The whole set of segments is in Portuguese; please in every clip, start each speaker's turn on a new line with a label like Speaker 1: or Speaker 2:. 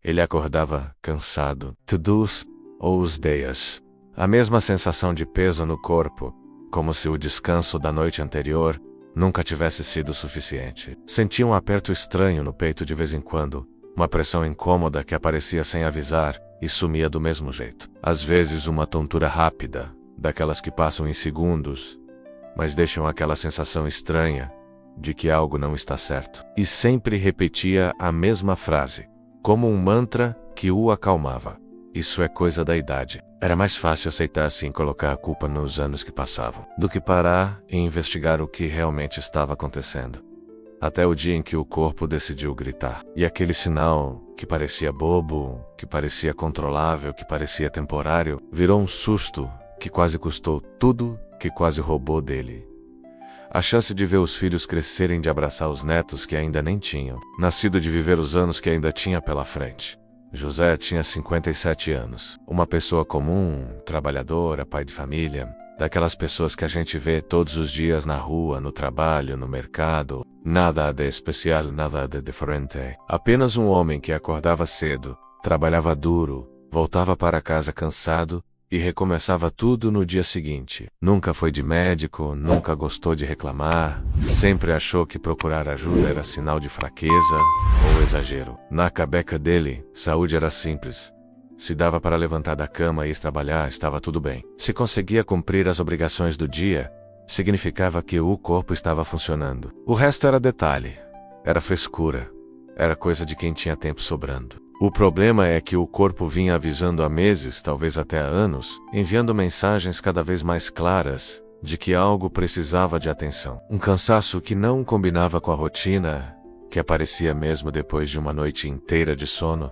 Speaker 1: Ele acordava cansado, todos os dias. A mesma sensação de peso no corpo, como se o descanso da noite anterior nunca tivesse sido suficiente. Sentia um aperto estranho no peito de vez em quando, uma pressão incômoda que aparecia sem avisar e sumia do mesmo jeito. Às vezes uma tontura rápida, daquelas que passam em segundos, mas deixam aquela sensação estranha de que algo não está certo. E sempre repetia a mesma frase, como um mantra que o acalmava. Isso é coisa da idade. Era mais fácil aceitar assim colocar a culpa nos anos que passavam, do que parar e investigar o que realmente estava acontecendo. Até o dia em que o corpo decidiu gritar. E aquele sinal, que parecia bobo, que parecia controlável, que parecia temporário, virou um susto que quase custou tudo, que quase roubou dele. A chance de ver os filhos crescerem, de abraçar os netos que ainda nem tinham, nascido de viver os anos que ainda tinha pela frente. José tinha 57 anos. Uma pessoa comum, trabalhadora, pai de família, daquelas pessoas que a gente vê todos os dias na rua, no trabalho, no mercado. Nada de especial, nada de diferente. Apenas um homem que acordava cedo, trabalhava duro, voltava para casa cansado e recomeçava tudo no dia seguinte. Nunca foi de médico, nunca gostou de reclamar, sempre achou que procurar ajuda era sinal de fraqueza ou exagero. Na cabeça dele, saúde era simples. Se dava para levantar da cama e ir trabalhar, estava tudo bem. Se conseguia cumprir as obrigações do dia, significava que o corpo estava funcionando. O resto era detalhe, era frescura, era coisa de quem tinha tempo sobrando. O problema é que o corpo vinha avisando há meses, talvez até há anos, enviando mensagens cada vez mais claras de que algo precisava de atenção. Um cansaço que não combinava com a rotina, que aparecia mesmo depois de uma noite inteira de sono,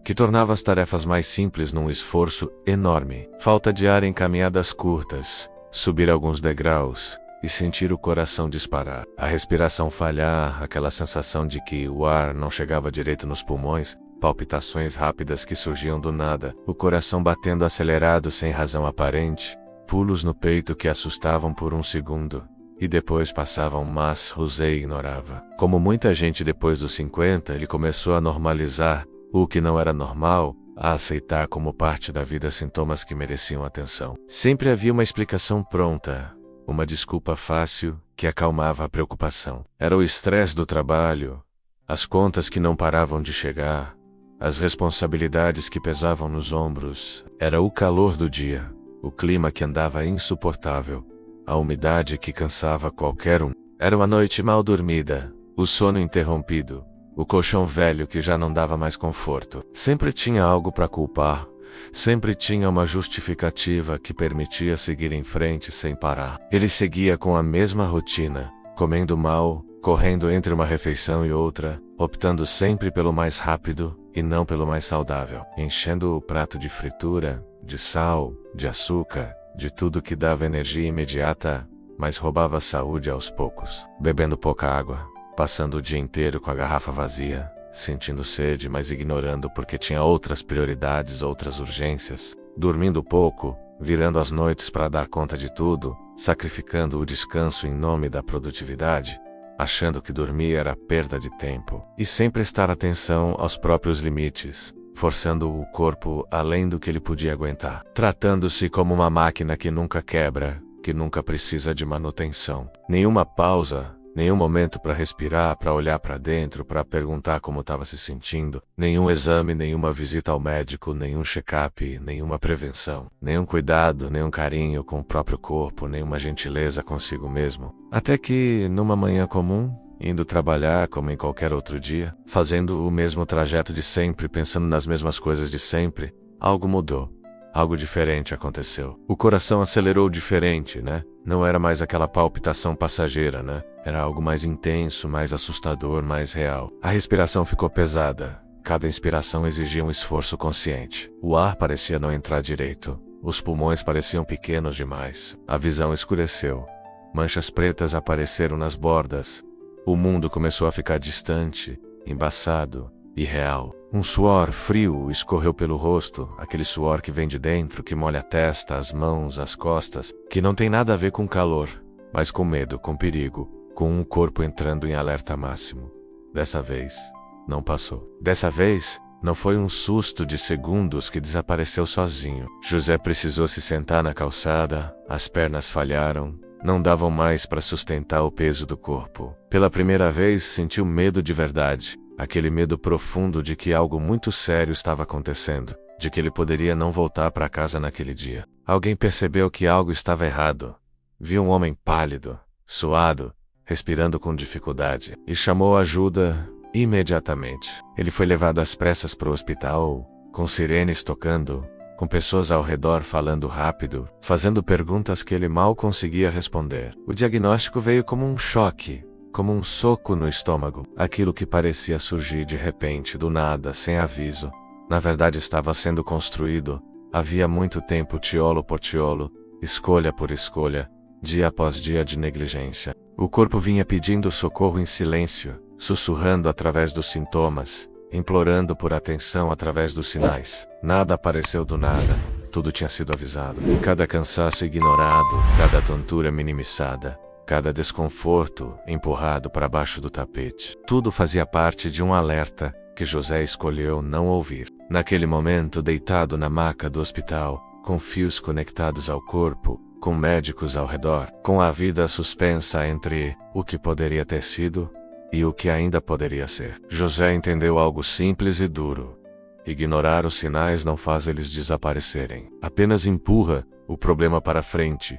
Speaker 1: que tornava as tarefas mais simples num esforço enorme. Falta de ar em caminhadas curtas, subir alguns degraus e sentir o coração disparar. A respiração falhar, aquela sensação de que o ar não chegava direito nos pulmões, palpitações rápidas que surgiam do nada, o coração batendo acelerado sem razão aparente, pulos no peito que assustavam por um segundo, e depois passavam, mas José ignorava. Como muita gente depois dos 50, ele começou a normalizar o que não era normal, a aceitar como parte da vida sintomas que mereciam atenção. Sempre havia uma explicação pronta, uma desculpa fácil que acalmava a preocupação. Era o estresse do trabalho, as contas que não paravam de chegar, as responsabilidades que pesavam nos ombros. Era o calor do dia, o clima que andava insuportável, a umidade que cansava qualquer um. Era uma noite mal dormida, o sono interrompido, o colchão velho que já não dava mais conforto. Sempre tinha algo para culpar, sempre tinha uma justificativa que permitia seguir em frente sem parar. Ele seguia com a mesma rotina, comendo mal, correndo entre uma refeição e outra, optando sempre pelo mais rápido e não pelo mais saudável, enchendo o prato de fritura, de sal, de açúcar, de tudo que dava energia imediata, mas roubava a saúde aos poucos, bebendo pouca água, passando o dia inteiro com a garrafa vazia, sentindo sede, mas ignorando porque tinha outras prioridades, outras urgências, dormindo pouco, virando as noites para dar conta de tudo, sacrificando o descanso em nome da produtividade, achando que dormir era perda de tempo, e sem prestar atenção aos próprios limites, forçando o corpo além do que ele podia aguentar, tratando-se como uma máquina que nunca quebra, que nunca precisa de manutenção. Nenhuma pausa, nenhum momento para respirar, para olhar para dentro, para perguntar como estava se sentindo, nenhum exame, nenhuma visita ao médico, nenhum check-up, nenhuma prevenção, nenhum cuidado, nenhum carinho com o próprio corpo, nenhuma gentileza consigo mesmo. Até que, numa manhã comum, indo trabalhar como em qualquer outro dia, fazendo o mesmo trajeto de sempre, pensando nas mesmas coisas de sempre, algo mudou. Algo diferente aconteceu. O coração acelerou diferente, né? Não era mais aquela palpitação passageira, né? Era algo mais intenso, mais assustador, mais real. A respiração ficou pesada. Cada inspiração exigia um esforço consciente. O ar parecia não entrar direito. Os pulmões pareciam pequenos demais. A visão escureceu. Manchas pretas apareceram nas bordas. O mundo começou a ficar distante, embaçado, irreal. Um suor frio escorreu pelo rosto, aquele suor que vem de dentro, que molha a testa, as mãos, as costas, que não tem nada a ver com calor, mas com medo, com perigo, com um corpo entrando em alerta máximo. Dessa vez, não passou. Dessa vez, Não foi um susto de segundos que desapareceu sozinho. José precisou se sentar na calçada, as pernas falharam, não davam mais para sustentar o peso do corpo. Pela primeira vez sentiu medo de verdade, aquele medo profundo de que algo muito sério estava acontecendo, de que ele poderia não voltar para casa naquele dia. Alguém percebeu que algo estava errado. Viu um homem pálido, suado, respirando com dificuldade, e chamou ajuda imediatamente. Ele foi levado às pressas para o hospital, com sirenes tocando, com pessoas ao redor falando rápido, fazendo perguntas que ele mal conseguia responder. O diagnóstico veio como um choque, como um soco no estômago. Aquilo que parecia surgir de repente, do nada, sem aviso, na verdade estava sendo construído, havia muito tempo, tiolo por tiolo, escolha por escolha, dia após dia de negligência. O corpo vinha pedindo socorro em silêncio, sussurrando através dos sintomas, implorando por atenção através dos sinais. Nada apareceu do nada, tudo tinha sido avisado. Cada cansaço ignorado, cada tontura minimizada, cada desconforto empurrado para baixo do tapete. Tudo fazia parte de um alerta que José escolheu não ouvir. Naquele momento, deitado na maca do hospital, com fios conectados ao corpo, com médicos ao redor, com a vida suspensa entre o que poderia ter sido e o que ainda poderia ser, José entendeu algo simples e duro. Ignorar os sinais não faz eles desaparecerem, apenas empurra o problema para frente,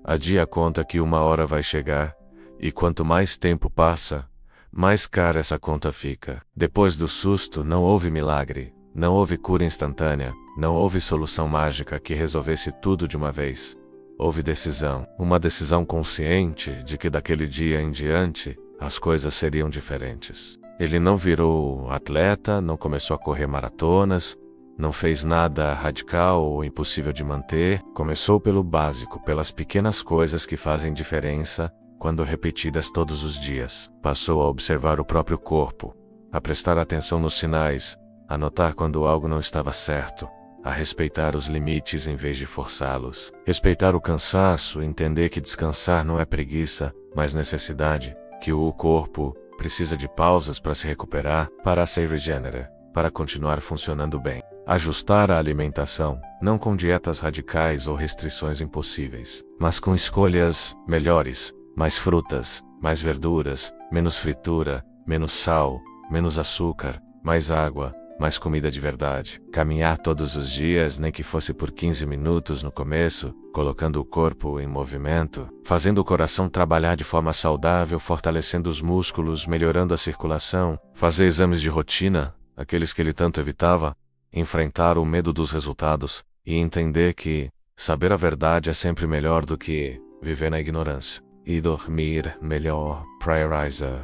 Speaker 1: adia a conta que uma hora vai chegar, e quanto mais tempo passa, mais cara essa conta fica. Depois do susto não houve milagre, não houve cura instantânea, não houve solução mágica que resolvesse tudo de uma vez. Houve decisão, uma decisão consciente de que daquele dia em diante, as coisas seriam diferentes. Ele não virou atleta, não começou a correr maratonas, não fez nada radical ou impossível de manter. Começou pelo básico, pelas pequenas coisas que fazem diferença quando repetidas todos os dias. Passou a observar o próprio corpo, a prestar atenção nos sinais, a notar quando algo não estava certo, a respeitar os limites em vez de forçá-los. Respeitar o cansaço, entender que descansar não é preguiça, mas necessidade, que o corpo precisa de pausas para se recuperar, para se regenerar, para continuar funcionando bem. Ajustar a alimentação, não com dietas radicais ou restrições impossíveis, mas com escolhas melhores, mais frutas, mais verduras, menos fritura, menos sal, menos açúcar, mais água, mais comida de verdade. Caminhar todos os dias, nem que fosse por 15 minutos no começo, colocando o corpo em movimento, fazendo o coração trabalhar de forma saudável, fortalecendo os músculos, melhorando a circulação, fazer exames de rotina, aqueles que ele tanto evitava, enfrentar o medo dos resultados e entender que saber a verdade é sempre melhor do que viver na ignorância. E dormir melhor, prioriza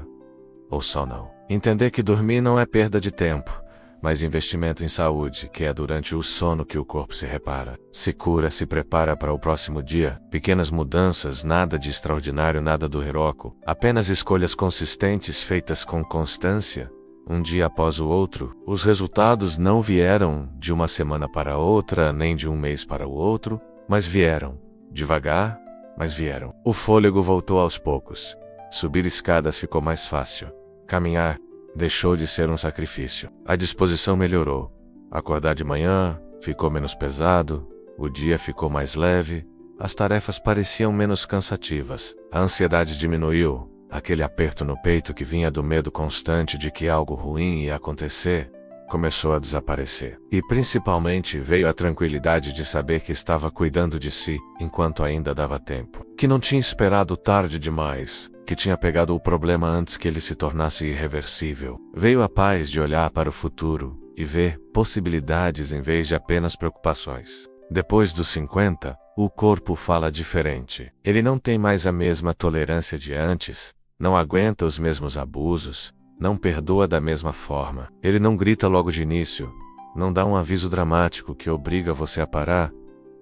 Speaker 1: o sono. Entender que dormir não é perda de tempo, mas investimento em saúde, que é durante o sono que o corpo se repara, se cura, se prepara para o próximo dia. Pequenas mudanças, nada de extraordinário, nada do heróico, apenas escolhas consistentes feitas com constância, um dia após o outro. Os resultados não vieram de uma semana para outra, nem de um mês para o outro, mas vieram, devagar, mas vieram. O fôlego voltou aos poucos. Subir escadas ficou mais fácil. Caminhar deixou de ser um sacrifício. A disposição melhorou. Acordar de manhã ficou menos pesado, o dia ficou mais leve, as tarefas pareciam menos cansativas. A ansiedade diminuiu, aquele aperto no peito que vinha do medo constante de que algo ruim ia acontecer, começou a desaparecer. E principalmente veio a tranquilidade de saber que estava cuidando de si enquanto ainda dava tempo. Que não tinha esperado tarde demais, que tinha pegado o problema antes que ele se tornasse irreversível. Veio a paz de olhar para o futuro e ver possibilidades em vez de apenas preocupações. Depois dos 50, o corpo fala diferente. Ele não tem mais a mesma tolerância de antes, não aguenta os mesmos abusos, não perdoa da mesma forma. Ele não grita logo de início, não dá um aviso dramático que obriga você a parar.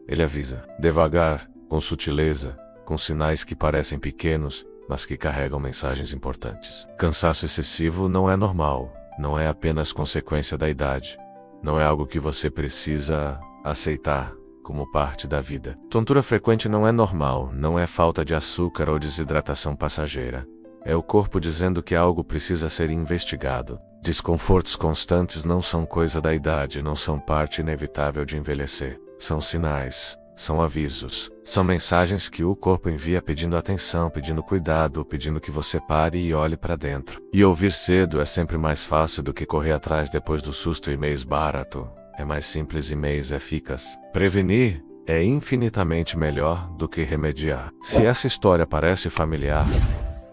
Speaker 1: Ele avisa, devagar, com sutileza, com sinais que parecem pequenos, mas que carregam mensagens importantes. Cansaço excessivo não é normal, não é apenas consequência da idade. Não é algo que você precisa aceitar como parte da vida. Tontura frequente não é normal, não é falta de açúcar ou desidratação passageira. É o corpo dizendo que algo precisa ser investigado. Desconfortos constantes não são coisa da idade, não são parte inevitável de envelhecer. São sinais, são avisos, são mensagens que o corpo envia pedindo atenção, pedindo cuidado, pedindo que você pare e olhe para dentro. E ouvir cedo é sempre mais fácil do que correr atrás depois do susto e mês barato. É mais simples e mês eficaz. Prevenir é infinitamente melhor do que remediar. Se essa história parece familiar,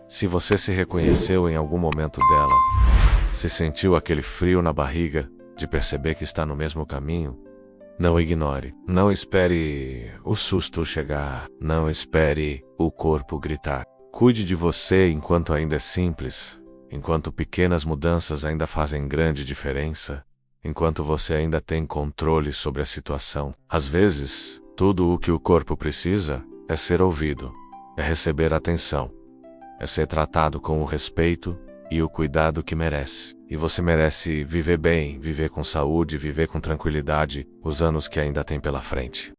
Speaker 1: se você se reconheceu em algum momento dela, se sentiu aquele frio na barriga de perceber que está no mesmo caminho, não ignore. Não espere o susto chegar. Não espere o corpo gritar. Cuide de você enquanto ainda é simples, enquanto pequenas mudanças ainda fazem grande diferença, enquanto você ainda tem controle sobre a situação. Às vezes, tudo o que o corpo precisa é ser ouvido, é receber atenção, é ser tratado com o respeito e o cuidado que merece. E você merece viver bem, viver com saúde, viver com tranquilidade os anos que ainda tem pela frente.